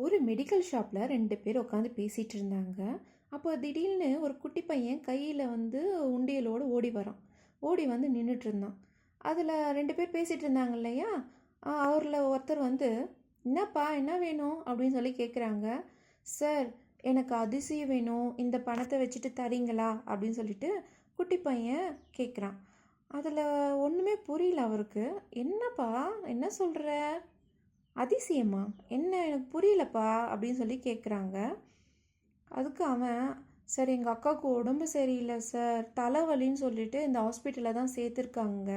ஒரு மெடிக்கல் ஷாப்பில் 2 பேர் உட்காந்து பேசிகிட்டு இருந்தாங்க. அப்போ திடீர்னு ஒரு குட்டி பையன் கையில் உண்டியலோடு ஓடி வரான். ஓடி வந்து நின்றுட்டு இருந்தான். அதில் 2 பேர் பேசிகிட்டு இருந்தாங்க இல்லையா, அவரில் ஒருத்தர் என்னப்பா என்ன வேணும் அப்படின்னு சொல்லி கேட்குறாங்க. சார், எனக்கு அதிசயம் வேணும், இந்த பணத்தை வச்சுட்டு தரீங்களா அப்படின்னு சொல்லிட்டு குட்டி பையன் கேட்குறான். அதில் ஒன்றுமே புரியல அவருக்கு. என்னப்பா என்ன சொல்கிற? அதிசயமா? என்ன எனக்கு புரியலப்பா அப்படின்னு சொல்லி கேட்குறாங்க. அதுக்கு அவன், சார் எங்கள் அக்காவுக்கு உடம்பு சரியில்லை சார், தலைவலின்னு சொல்லிட்டு இந்த ஹாஸ்பிட்டலில் தான் சேர்த்துருக்காங்க.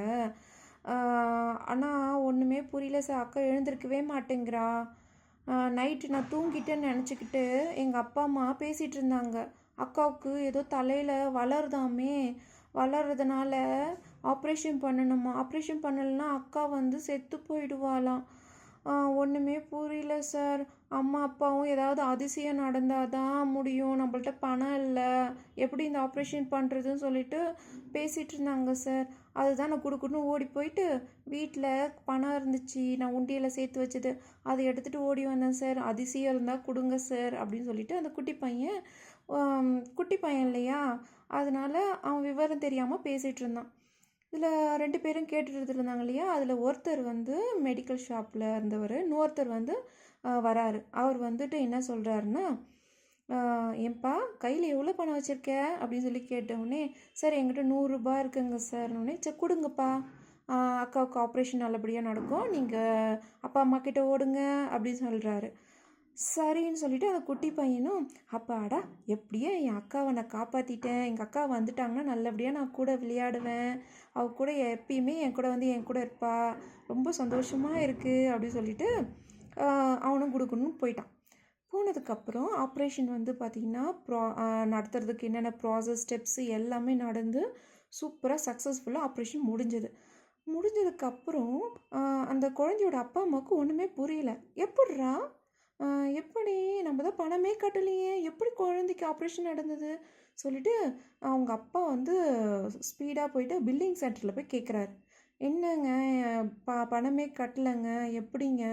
ஆனால் ஒன்றுமே புரியல சார், அக்கா எழுந்திருக்கவே மாட்டேங்கிறா. நைட்டு நான் தூங்கிட்டேன்னு நினச்சிக்கிட்டு எங்கள் அப்பா அம்மா பேசிகிட்டு இருந்தாங்க. அக்காவுக்கு ஏதோ தலையில் வளருதாமே, வளர்றதுனால ஆப்ரேஷன் பண்ணணுமா, ஆப்ரேஷன் பண்ணலைன்னா அக்கா செத்து போயிடுவாளாம். ஒன்றுமே புரியல சார். அம்மா அப்பாவும் ஏதாவது அதிசயம் நடந்தால் தான் முடியும், நம்மள்ட்ட பணம் இல்லை, எப்படி இந்த ஆப்ரேஷன் பண்ணுறதுன்னு சொல்லிட்டு பேசிகிட்டு இருந்தாங்க சார். அதுதான் நான் குடுக்குன்னு ஓடி போயிட்டு வீட்டில் பணம் இருந்துச்சு, நான் உண்டியில் சேர்த்து வச்சது, அதை எடுத்துகிட்டு ஓடி வந்தேன் சார். அதிசயம் இருந்தால் கொடுங்க சார் அப்படின்னு சொல்லிட்டு அந்த குட்டி பையன் இல்லையா, அதனால் அவன் விவரம் தெரியாமல் பேசிகிட்டு இருந்தான். இதில் 2 பேரும் கேட்டுட்டு இருந்தாங்க இல்லையா, அதில் ஒருத்தர் மெடிக்கல் ஷாப்பில் இருந்தவர், இன்னொருத்தர் வராரு. அவர் என்ன சொல்கிறாருன்னா, ஏன்பா கையில் எவ்வளோ பணம் வச்சுருக்க அப்படின்னு சொல்லி கேட்டவுடனே, சார் என்கிட்ட 100 ரூபாய் இருக்குங்க சார்னே. சரி கொடுங்கப்பா, அக்காவுக்கு ஆப்ரேஷன் நல்லபடியாக நடக்கும், நீங்கள் அப்பா அம்மா கிட்ட ஓடுங்க அப்படின்னு சொல்கிறாரு. சரின்னு சொல்லிட்டு அந்த குட்டி பையனும், அப்பாடா எப்படியோ என் அக்காவை நான் காப்பாற்றிட்டேன், எங்கள் அக்கா வந்துட்டாங்கன்னா நல்லபடியாக நான் கூட விளையாடுவேன், அவ கூட எப்பயுமே என் கூட இருப்பா, ரொம்ப சந்தோஷமாக இருக்குது அப்படின்னு சொல்லிட்டு அவனும் கொடுக்கணும்னு போயிட்டான். போனதுக்கப்புறம் ஆப்ரேஷன் பார்த்திங்கன்னா நடத்துறதுக்கு என்னென்ன ப்ராசஸ் ஸ்டெப்ஸு எல்லாமே நடந்து சூப்பராக சக்ஸஸ்ஃபுல்லாக ஆப்ரேஷன் முடிஞ்சதுக்கப்புறம் அந்த குழந்தையோட அப்பா அம்மாவுக்கு ஒன்றுமே புரியல. எப்படி நம்ம தான் பணமே கட்டலையே, எப்படி குழந்தைக்கு ஆப்ரேஷன் நடந்தது சொல்லிட்டு அவங்க அப்பா ஸ்பீடாக போயிட்டு பில்லிங் சென்டரில் போய் கேட்குறாரு. என்னங்க, பணமே கட்டலைங்க, எப்படிங்க,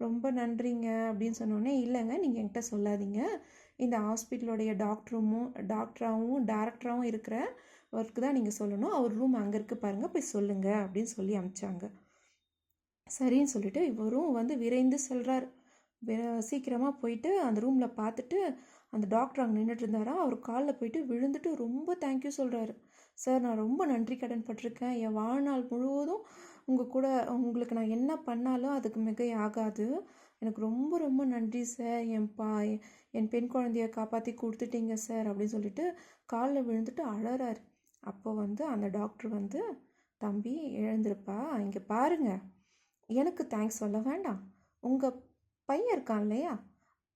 ரொம்ப நன்றிங்க அப்படின்னு சொன்னோடனே, இல்லைங்க நீங்கள் என்கிட்ட சொல்லாதீங்க, இந்த ஹாஸ்பிட்டலோடைய டாக்டராகவும் டைரக்டராகவும் இருக்கிற ஒர்க்கு தான் நீங்கள் சொல்லணும், அவர் ரூம் அங்கே இருக்குது பாருங்கள், போய் சொல்லுங்கள் அப்படின்னு சொல்லி அனுப்பிச்சாங்க. சரின்னு சொல்லிட்டு இவரும் விரைந்து சொல்கிறார். சீக்கிரமாக போயிட்டு அந்த ரூமில் பார்த்துட்டு அந்த டாக்டர் அங்கே நின்றுட்டு இருந்தாரா, அவர் காலில் போயிட்டு விழுந்துட்டு ரொம்ப தேங்க்யூ சொல்கிறாரு. சார், நான் ரொம்ப நன்றி கடன் பட்டிருக்கேன், என் வாழ்நாள் முழுவதும் உங்களுக்கு நான் என்ன பண்ணாலும் அதுக்கு மிகை ஆகாது, எனக்கு ரொம்ப ரொம்ப நன்றி சார், என் பெண் குழந்தைய காப்பாற்றி கொடுத்துட்டீங்க சார் அப்படின்னு சொல்லிட்டு காலில் விழுந்துட்டு அழறாரு. அப்போ அந்த டாக்டர் தம்பி எழுந்திருப்பா, இங்கே பாருங்க, எனக்கு தேங்க்ஸ் சொல்ல வேண்டாம், உங்கள் பையன் இருக்கான் இல்லையா,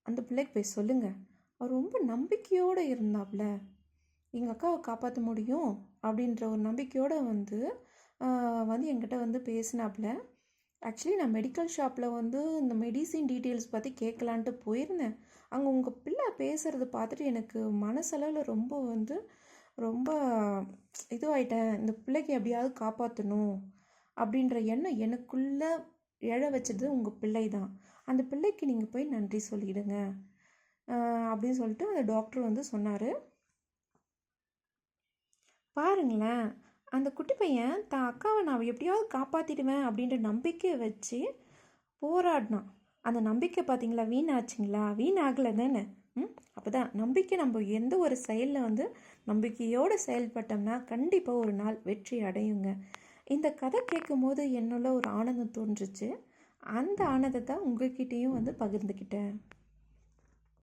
அந்த பிள்ளைக்கு போய் சொல்லுங்கள், அவர் ரொம்ப நம்பிக்கையோடு இருந்தாப்புல, எங்கள் அக்காவை காப்பாற்ற முடியும் அப்படின்ற ஒரு நம்பிக்கையோடு என்கிட்ட பேசினாப்புல. ஆக்சுவலி நான் மெடிக்கல் ஷாப்பில் இந்த மெடிசின் டீட்டெயில்ஸ் பற்றி கேட்கலான்ட்டு போயிருந்தேன். அங்கே உங்கள் பிள்ளை பேசுகிறத பார்த்துட்டு எனக்கு மனசளவில் ரொம்ப இதுவாயிட்டேன், இந்த பிள்ளைக்கு எப்படியாவது காப்பாற்றணும் அப்படின்ற எண்ணம் எனக்குள்ளே எழ வச்சது உங்கள் பிள்ளை தான், அந்த பிள்ளைக்கு நீங்கள் போய் நன்றி சொல்லிவிடுங்க அப்படின்னு சொல்லிட்டு அந்த டாக்டர் சொன்னார். பாருங்களேன், அந்த குட்டி பையன் தான் அக்காவை நான் எப்படியாவது காப்பாற்றிடுவேன் அப்படின்ற நம்பிக்கையை வச்சு போராடினான். அந்த நம்பிக்கை பார்த்தீங்களா வீணாச்சுங்களா? வீணாகலை தானே? அப்போ தான் நம்பிக்கை, நம்ம எந்த ஒரு செயலில் நம்பிக்கையோடு செயல்பட்டோம்னா கண்டிப்பாக ஒரு நாள் வெற்றி அடையுங்க. இந்த கதை கேட்கும் போது என்னுள்ள ஒரு ஆனந்தம் தோன்றுச்சு. அந்த ஆனந்தத்தை உங்கள்கிட்டையும் பகிர்ந்துக்கிட்டேன்.